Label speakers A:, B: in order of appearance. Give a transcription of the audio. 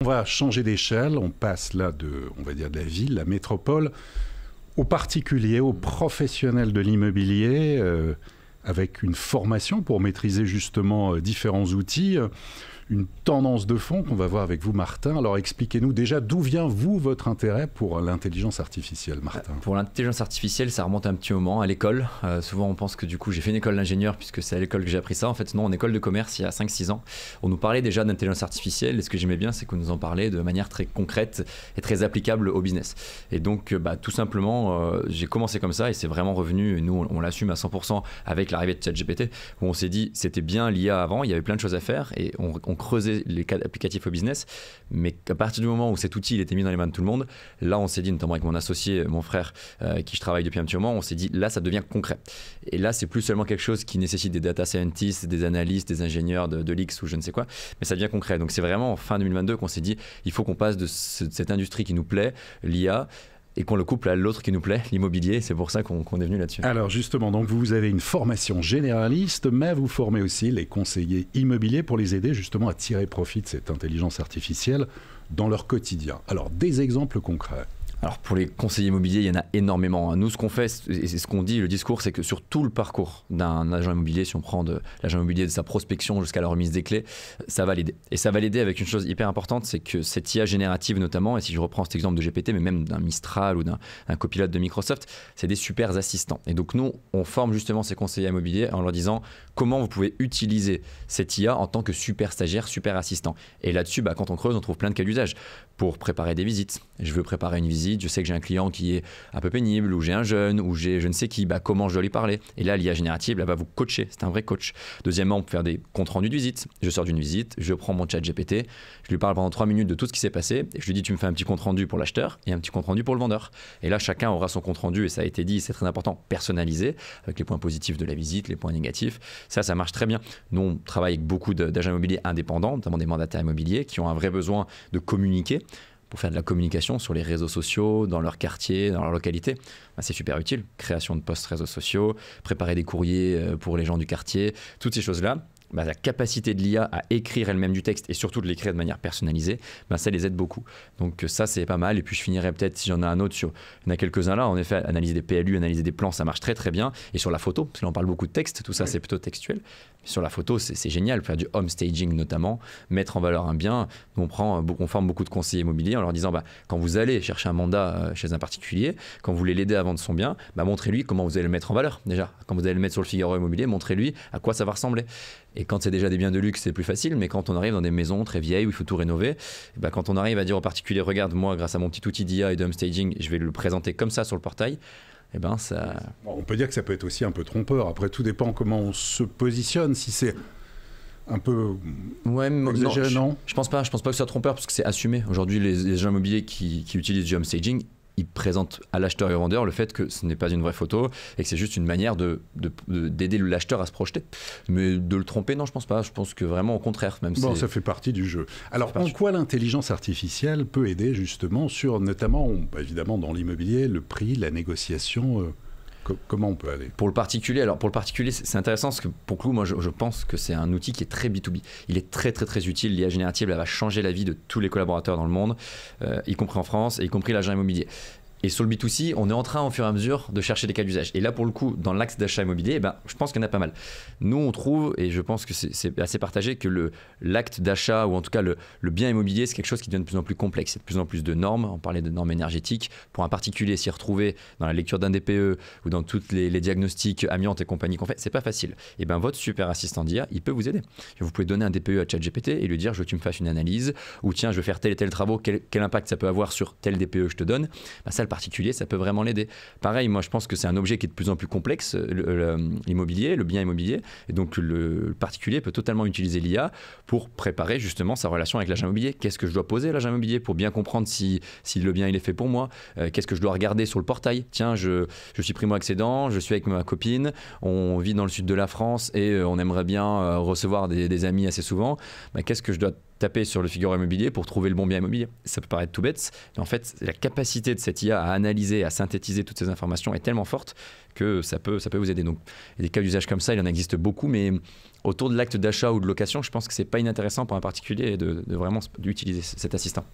A: va changer d'échelle, on passe là on va dire de la ville, la métropole, aux particuliers, aux professionnels de l'immobilier, avec une formation pour maîtriser justement différents outils. Une tendance de fond qu'on va voir avec vous, Martin. Alors expliquez-nous déjà d'où vient, vous, votre intérêt pour l'intelligence artificielle, Martin.
B: Pour l'intelligence artificielle, ça remonte un petit moment à l'école. Souvent, on pense que du coup, j'ai fait une école d'ingénieur puisque c'est à l'école que j'ai appris ça. En fait, non, en école de commerce, il y a 5-6 ans, on nous parlait déjà d'intelligence artificielle. Et ce que j'aimais bien, c'est qu'on nous en parlait de manière très concrète et très applicable au business. Et donc, tout simplement, j'ai commencé comme ça et c'est vraiment revenu. Et nous, on l'assume à 100% avec l'arrivée de ChatGPT, où on s'est dit, c'était bien l'IA avant, il y avait plein de choses à faire et on creuser les cas applicatifs au business, mais à partir du moment où cet outil il était mis dans les mains de tout le monde, là on s'est dit, notamment avec mon associé, mon frère, avec qui je travaille depuis un petit moment, on s'est dit là ça devient concret. Et là c'est plus seulement quelque chose qui nécessite des data scientists, des analystes, des ingénieurs de l'X ou je ne sais quoi, mais ça devient concret. Donc c'est vraiment en fin 2022 qu'on s'est dit, il faut qu'on passe de cette industrie qui nous plaît, l'IA, et qu'on le couple à l'autre qui nous plaît, l'immobilier. C'est pour ça qu'on est venu là-dessus.
A: Alors justement, donc vous avez une formation généraliste, mais vous formez aussi les conseillers immobiliers pour les aider justement à tirer profit de cette intelligence artificielle dans leur quotidien. Alors des exemples concrets.
B: Alors pour les conseillers immobiliers, il y en a énormément. Nous, ce qu'on fait, et c'est ce qu'on dit, le discours, c'est que sur tout le parcours d'un agent immobilier, si on prend de l'agent immobilier de sa prospection jusqu'à la remise des clés, ça va l'aider. Et ça va l'aider avec une chose hyper importante, c'est que cette IA générative notamment, et si je reprends cet exemple de GPT, mais même d'un Mistral ou d'un copilote de Microsoft, c'est des super assistants. Et donc nous, on forme justement ces conseillers immobiliers en leur disant comment vous pouvez utiliser cette IA en tant que super stagiaire, super assistant. Et là-dessus, quand on creuse, on trouve plein de cas d'usage. Pour préparer des visites. Je veux préparer une visite, je sais que j'ai un client qui est un peu pénible, ou j'ai un jeune, ou j'ai je ne sais qui, comment je dois lui parler. Et là, l'IA générative, elle va vous coacher, c'est un vrai coach. Deuxièmement, pour faire des comptes rendus de visite. Je sors d'une visite, je prends mon chat GPT, je lui parle pendant 3 minutes de tout ce qui s'est passé, et je lui dis tu me fais un petit compte rendu pour l'acheteur et un petit compte rendu pour le vendeur. Et là, chacun aura son compte rendu, et ça a été dit, c'est très important, personnalisé, avec les points positifs de la visite, les points négatifs. Ça marche très bien. Nous, on travaille avec beaucoup d'agents immobiliers indépendants, notamment des mandataires immobiliers, qui ont un vrai besoin de communiquer, pour faire de la communication sur les réseaux sociaux, dans leur quartier, dans leur localité. C'est super utile. Création de posts réseaux sociaux, préparer des courriers pour les gens du quartier, toutes ces choses-là. La capacité de l'IA à écrire elle-même du texte et surtout de l'écrire de manière personnalisée, ça les aide beaucoup. Donc ça, c'est pas mal. Et puis je finirai peut-être, si j'en ai un autre, il y en a quelques-uns là. En effet, analyser des PLU, analyser des plans, ça marche très très bien. Et sur la photo, parce que là on parle beaucoup de texte, tout ça c'est plutôt textuel. Mais sur la photo, c'est génial. Faire du home staging notamment, mettre en valeur un bien. Nous, on forme beaucoup de conseillers immobiliers en leur disant, quand vous allez chercher un mandat chez un particulier, quand vous voulez l'aider à vendre son bien, montrez-lui comment vous allez le mettre en valeur déjà. Quand vous allez le mettre sur le Figaro Immobilier, montrez-lui à quoi ça va ressembler. Et quand c'est déjà des biens de luxe, c'est plus facile, mais quand on arrive dans des maisons très vieilles où il faut tout rénover, quand on arrive à dire au particulier, regarde, moi, grâce à mon petit outil d'IA et de home staging, je vais le présenter comme ça sur le portail, ça...
A: On peut dire que ça peut être aussi un peu trompeur. Après, tout dépend comment on se positionne. Si c'est un peu exagéré, non,
B: je pense pas que ce soit trompeur parce que c'est assumé. Aujourd'hui, les agents immobiliers qui utilisent du home staging, ils présentent à l'acheteur et au vendeur le fait que ce n'est pas une vraie photo et que c'est juste une manière d'aider l'acheteur à se projeter. Mais de le tromper, non, je pense pas. Je pense que vraiment au contraire.
A: Ça fait partie du jeu. Alors, en quoi l'intelligence artificielle peut aider justement sur, notamment, évidemment, dans l'immobilier, le prix, la négociation comment on peut aller?
B: Pour le particulier, c'est intéressant parce que pour le coup, moi, je pense que c'est un outil qui est très B2B. Il est très, très, très utile. L'IA générative, elle va changer la vie de tous les collaborateurs dans le monde, y compris en France et y compris l'agent immobilier. Et sur le B2C, on est en train, au fur et à mesure, de chercher des cas d'usage. Et là, pour le coup, dans l'axe d'achat immobilier, je pense qu'il y en a pas mal. Nous, on trouve, et je pense que c'est assez partagé, que l'acte d'achat, ou en tout cas le bien immobilier, c'est quelque chose qui devient de plus en plus complexe. Il y a de plus en plus de normes. On parlait de normes énergétiques. Pour un particulier, s'y retrouver dans la lecture d'un DPE ou dans toutes les diagnostics amiantes et compagnie qu'on fait, c'est pas facile. Et votre super assistant d'IA, il peut vous aider. Vous pouvez donner un DPE à ChatGPT et lui dire, je veux que tu me fasses une analyse, ou tiens, je veux faire tel et tel travaux, quel impact ça peut avoir sur tel DPE je te donne. Ça, le particulier, ça peut vraiment l'aider. Pareil, moi je pense que c'est un objet qui est de plus en plus complexe, l'immobilier, le bien immobilier, et donc le particulier peut totalement utiliser l'IA pour préparer justement sa relation avec l'agent immobilier. Qu'est-ce que je dois poser à l'agent immobilier pour bien comprendre si le bien il est fait pour moi, qu'est-ce que je dois regarder sur le portail. Tiens, je suis primo-accédant, je suis avec ma copine, on vit dans le sud de la France et on aimerait bien recevoir des amis assez souvent. Qu'est-ce que je dois taper sur le Figaro immobilier pour trouver le bon bien immobilier. Ça peut paraître tout bête, mais en fait, la capacité de cette IA à analyser, à synthétiser toutes ces informations est tellement forte que ça peut vous aider. Donc, il y a des cas d'usage comme ça, il en existe beaucoup, mais autour de l'acte d'achat ou de location, je pense que c'est pas inintéressant pour un particulier de vraiment d'utiliser cet assistant.